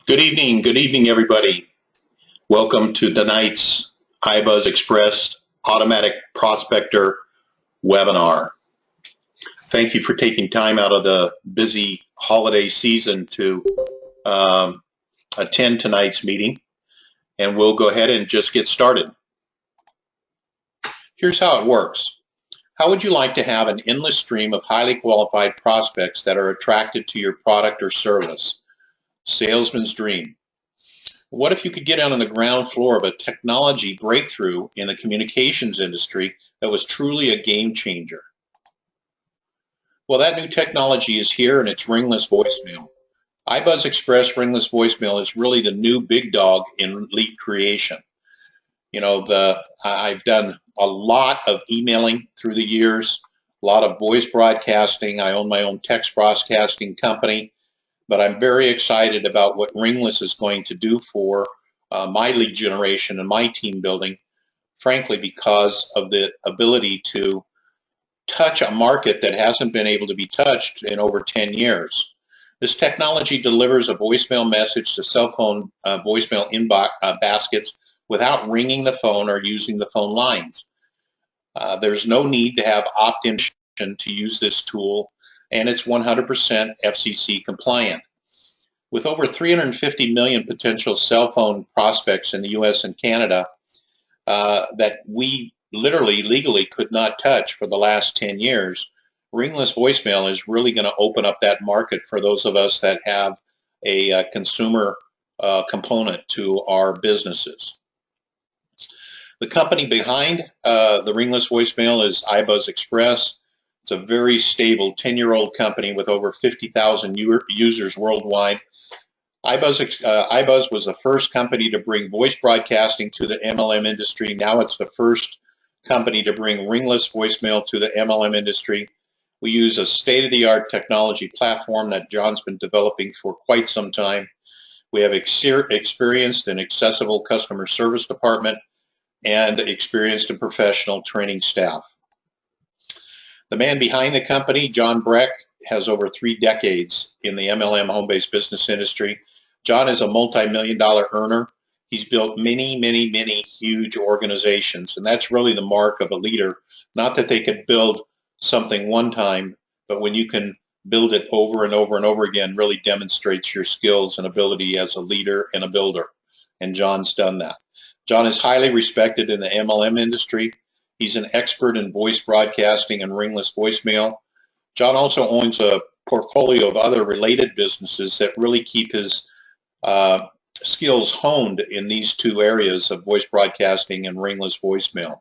Good evening, everybody. Welcome to tonight's iBuzz Express Automatic Prospector webinar. Thank you for taking time out of the busy holiday season to attend tonight's meeting, and we'll go ahead and just get started. Here's how it works. How would you like to have an endless stream of highly qualified prospects that are attracted to your product or service? Salesman's dream. What if you could get on the ground floor of a technology breakthrough in the communications industry that was truly a game changer? Well, that new technology is here, and it's ringless voicemail. iBuzz Express ringless voicemail is really the new big dog in lead creation. You know, I've done a lot of emailing through the years, a lot of voice broadcasting. I own my own text broadcasting company. But I'm very excited about what ringless is going to do for my lead generation and my team building, frankly, because of the ability to touch a market that hasn't been able to be touched in over 10 years. This technology delivers a voicemail message to cell phone voicemail inbox baskets without ringing the phone or using the phone lines. There's no need to have opt-in to use this tool, and it's 100% FCC compliant. With over 350 million potential cell phone prospects in the US and Canada that we literally legally could not touch for the last 10 years, ringless voicemail is really going to open up that market for those of us that have a consumer component to our businesses. The company behind the ringless voicemail is iBuzz Express. It's a very stable 10-year-old company with over 50,000 users worldwide. iBuzz was the first company to bring voice broadcasting to the MLM industry. Now it's the first company to bring ringless voicemail to the MLM industry. We use a state-of-the-art technology platform that John's been developing for quite some time. We have experienced and accessible customer service department and experienced and professional training staff. The man behind the company, John Breck, has over 3 decades in the MLM home-based business industry. John is a multi-million-dollar earner. He's built many huge organizations, and that's really the mark of a leader. Not that they could build something one time, but when you can build it over and over and over again, really demonstrates your skills and ability as a leader and a builder, and John's done that. John is highly respected in the MLM industry. He's an expert in voice broadcasting and ringless voicemail. John also owns a portfolio of other related businesses that really keep his skills honed in these 2 areas of voice broadcasting and ringless voicemail.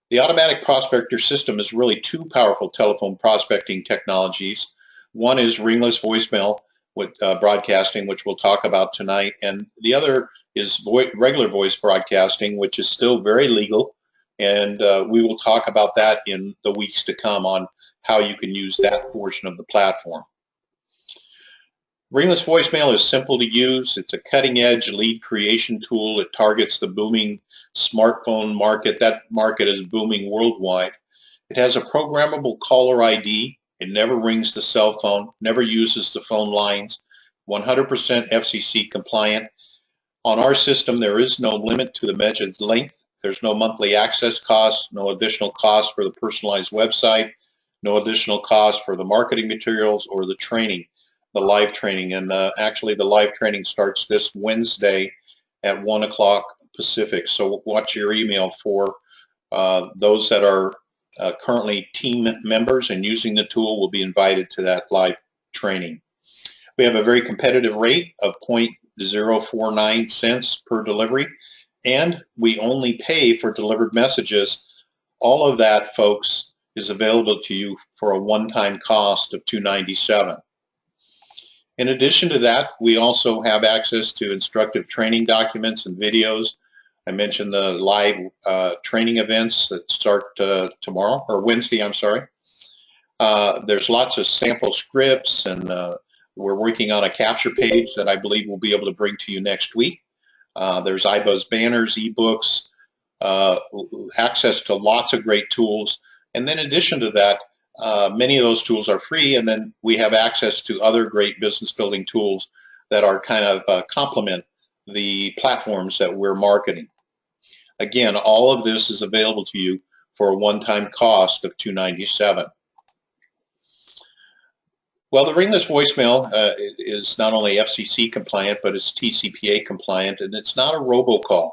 The automatic prospector system is really 2 powerful telephone prospecting technologies. One is ringless voicemail with broadcasting, which we'll talk about tonight, and the other is regular voice broadcasting, which is still very legal, and we will talk about that in the weeks to come on how you can use that portion of the platform. Ringless voicemail is simple to use. It's a cutting-edge lead creation tool. It targets the booming smartphone market. That market is booming worldwide. It has a programmable caller ID. It never rings the cell phone, never uses the phone lines, 100% FCC compliant. On our system, there is no limit to the message length. There's no monthly access costs, no additional cost for the personalized website, no additional cost for the marketing materials or the training, the live training. And actually, the live training starts this Wednesday at 1 o'clock Pacific. So watch your email for those that are currently team members and using the tool will be invited to that live training. We have a very competitive rate of 0.049 cents per delivery, and we only pay for delivered messages. All of that, folks, is available to you for a one-time cost of $297. In addition to that, we also have access to instructive training documents and videos. I mentioned the live training events that start tomorrow, or Wednesday, I'm sorry. There's lots of sample scripts, and we're working on a capture page that I believe we'll be able to bring to you next week. There's iBuzz banners, ebooks, access to lots of great tools. And then in addition to that, many of those tools are free, and then we have access to other great business building tools that are kind of complement the platforms that we're marketing. Again, all of this is available to you for a one-time cost of $297. Well, the ringless voicemail is not only FCC compliant, but it's TCPA compliant, and it's not a robocall.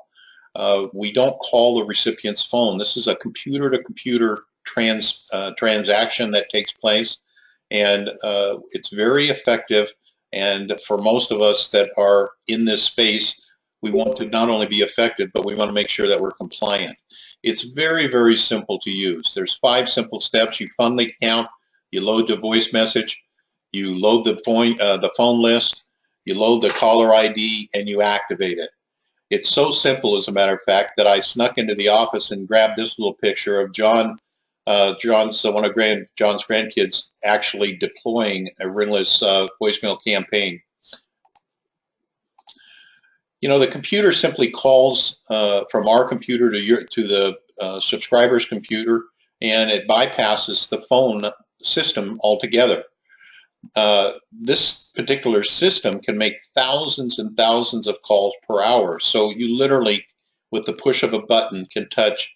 We don't call the recipient's phone. This is a computer-to-computer transaction that takes place, and it's very effective. And for most of us that are in this space, we want to not only be effective, but we want to make sure that we're compliant. It's very, very simple to use. There's 5 simple steps. You fund the account, you load the voice message, you load the phone list, you load the caller ID, and you activate it. It's so simple, as a matter of fact, that I snuck into the office and grabbed this little picture of John's one of John's grandkids actually deploying a ringless voicemail campaign. You know, the computer simply calls from our computer to the subscriber's computer, and it bypasses the phone system altogether. This particular system can make thousands and thousands of calls per hour. So you literally, with the push of a button, can touch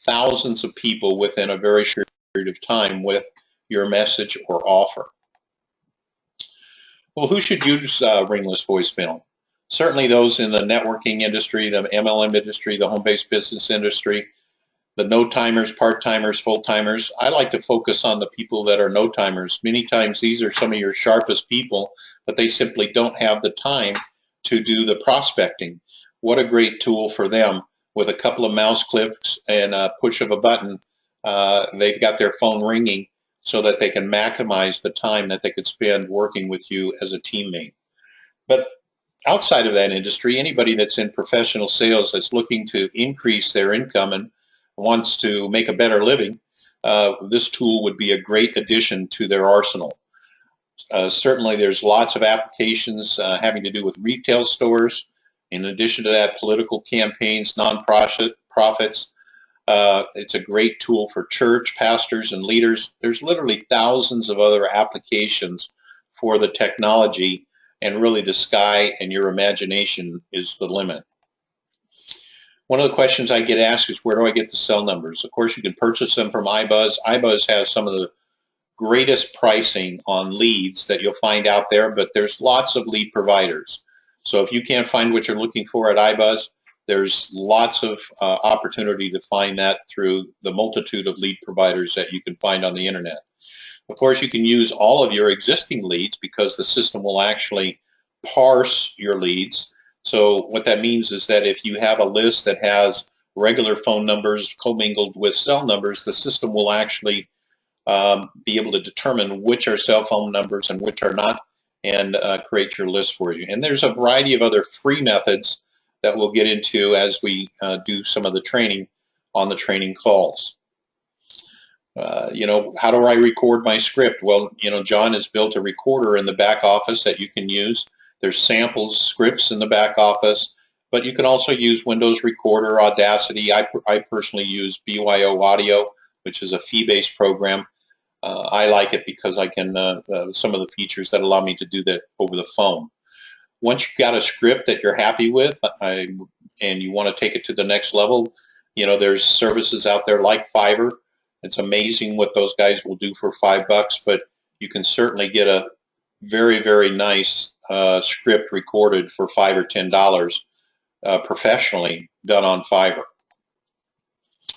thousands of people within a very short period of time with your message or offer. Well, who should use ringless voicemail? Certainly those in the networking industry, the MLM industry, the home-based business industry, the no-timers, part-timers, full-timers. I like to focus on the people that are no-timers. Many times these are some of your sharpest people, but they simply don't have the time to do the prospecting. What a great tool for them. With a couple of mouse clicks and a push of a button, they've got their phone ringing so that they can maximize the time that they could spend working with you as a teammate. But outside of that industry, anybody that's in professional sales that's looking to increase their income and wants to make a better living, this tool would be a great addition to their arsenal. Certainly there's lots of applications having to do with retail stores. In addition to that, political campaigns, non-profits. It's a great tool for church, pastors, and leaders. There's literally thousands of other applications for the technology, and really the sky and your imagination is the limit. One of the questions I get asked is, where do I get the cell numbers? Of course, you can purchase them from iBuzz. iBuzz has some of the greatest pricing on leads that you'll find out there, but there's lots of lead providers. So if you can't find what you're looking for at iBuzz, there's lots of opportunity to find that through the multitude of lead providers that you can find on the internet. Of course, you can use all of your existing leads because the system will actually parse your leads. So what that means is that if you have a list that has regular phone numbers commingled with cell numbers, the system will actually be able to determine which are cell phone numbers and which are not, and create your list for you. And there's a variety of other free methods that we'll get into as we do some of the training on the training calls. You know, how do I record my script? Well, you know, John has built a recorder in the back office that you can use. There's samples, scripts in the back office, but you can also use Windows Recorder, Audacity. I personally use BYO Audio, which is a fee-based program. I like it because I can, some of the features that allow me to do that over the phone. Once you've got a script that you're happy with and you want to take it to the next level, you know, there's services out there like Fiverr. It's amazing what those guys will do for $5, but you can certainly get a very, very nice script recorded for $5 or $10 professionally done on Fiverr.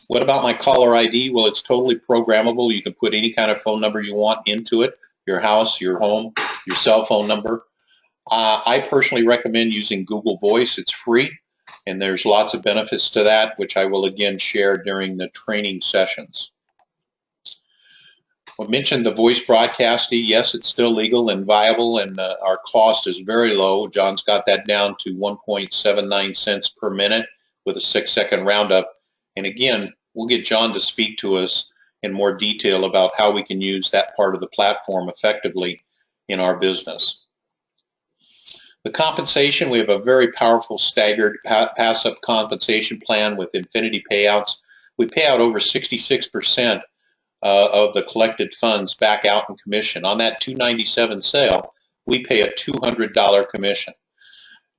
What about my caller ID? Well, it's totally programmable. You can put any kind of phone number you want into it, your house, your home, your cell phone number. I personally recommend using Google Voice. It's free, and there's lots of benefits to that, which I will again share during the training sessions. I mentioned the voice broadcasting. Yes, it's still legal and viable, and our cost is very low. John's got that down to 1.79 cents per minute with a 6-second roundup. And again, we'll get John to speak to us in more detail about how we can use that part of the platform effectively in our business. The compensation, we have a very powerful staggered pass-up compensation plan with infinity payouts. We pay out over 66% of the collected funds back out in commission. On that $297 sale, we pay a $200 commission.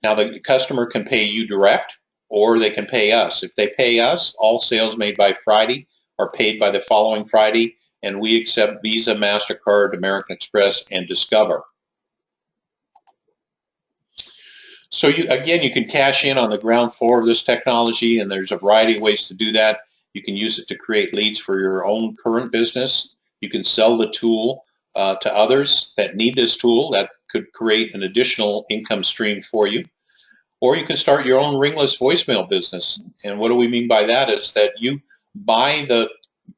Now the customer can pay you direct, or they can pay us. If they pay us, all sales made by Friday are paid by the following Friday, and we accept Visa, MasterCard, American Express, and Discover. So you can cash in on the ground floor of this technology, and there's a variety of ways to do that. You can use it to create leads for your own current business. You can sell the tool to others that need this tool. That could create an additional income stream for you. Or you can start your own ringless voicemail business. And what do we mean by that is that you buy the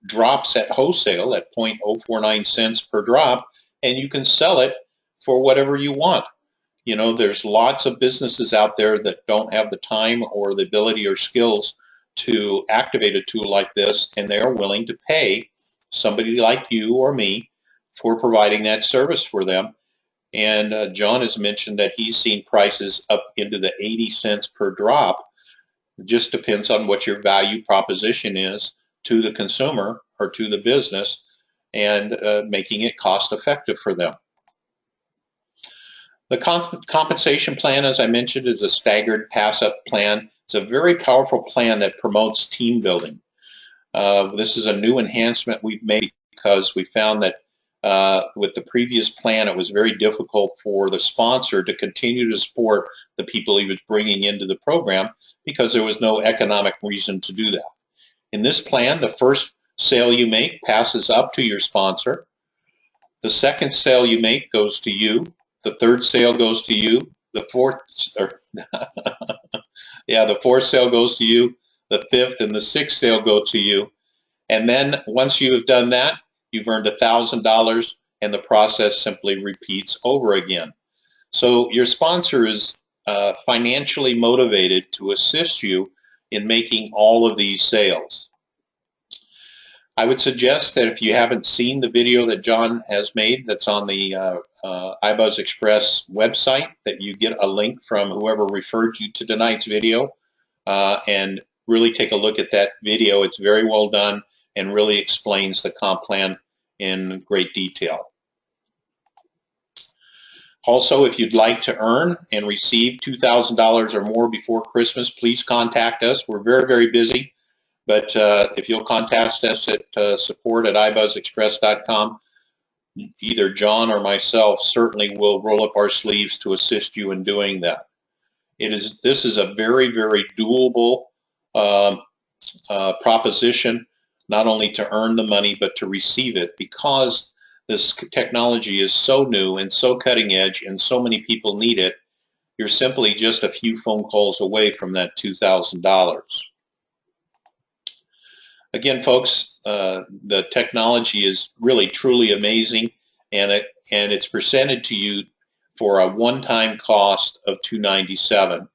drops at wholesale at 0.049 cents per drop, and you can sell it for whatever you want. You know, there's lots of businesses out there that don't have the time or the ability or skills to activate a tool like this, and they are willing to pay somebody like you or me for providing that service for them. And John has mentioned that he's seen prices up into the 80 cents per drop. It just depends on what your value proposition is to the consumer or to the business, and making it cost effective for them. The compensation plan, as I mentioned, is a staggered pass-up plan. It's a very powerful plan that promotes team building. This is a new enhancement we've made because we found that with the previous plan, it was very difficult for the sponsor to continue to support the people he was bringing into the program because there was no economic reason to do that. In this plan, the first sale you make passes up to your sponsor. The second sale you make goes to you. The third sale goes to you. The fourth sale goes to you. The fifth and the sixth sale go to you. And then once you have done that, you've earned $1,000, and the process simply repeats over again. So your sponsor is financially motivated to assist you in making all of these sales. I would suggest that if you haven't seen the video that John has made that's on the iBuzz Express website, that you get a link from whoever referred you to tonight's video, and really take a look at that video. It's very well done and really explains the comp plan in great detail. Also, if you'd like to earn and receive $2,000 or more before Christmas, please contact us. We're very, very busy. But if you'll contact us at support@ibuzzexpress.com, either John or myself certainly will roll up our sleeves to assist you in doing that. This is a very, very doable proposition, not only to earn the money, but to receive it, because this technology is so new and so cutting edge and so many people need it. You're simply just a few phone calls away from that $2,000. Again, folks, the technology is really, truly amazing, and it's presented to you for a one-time cost of $297.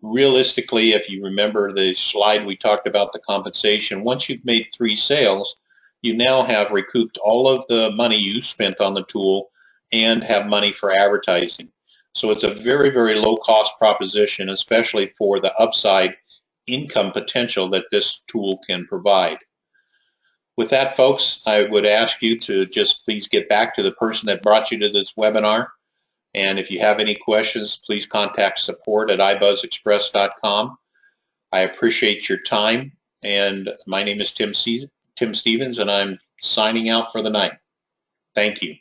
Realistically, if you remember the slide we talked about the compensation, once you've made 3 sales, you now have recouped all of the money you spent on the tool and have money for advertising. So it's a very, very low-cost proposition, especially for the upside income potential that this tool can provide. With that, folks, I would ask you to just please get back to the person that brought you to this webinar. And if you have any questions, please contact support@ibuzzexpress.com. I appreciate your time, and my name is Tim Stevens, and I'm signing out for the night. Thank you.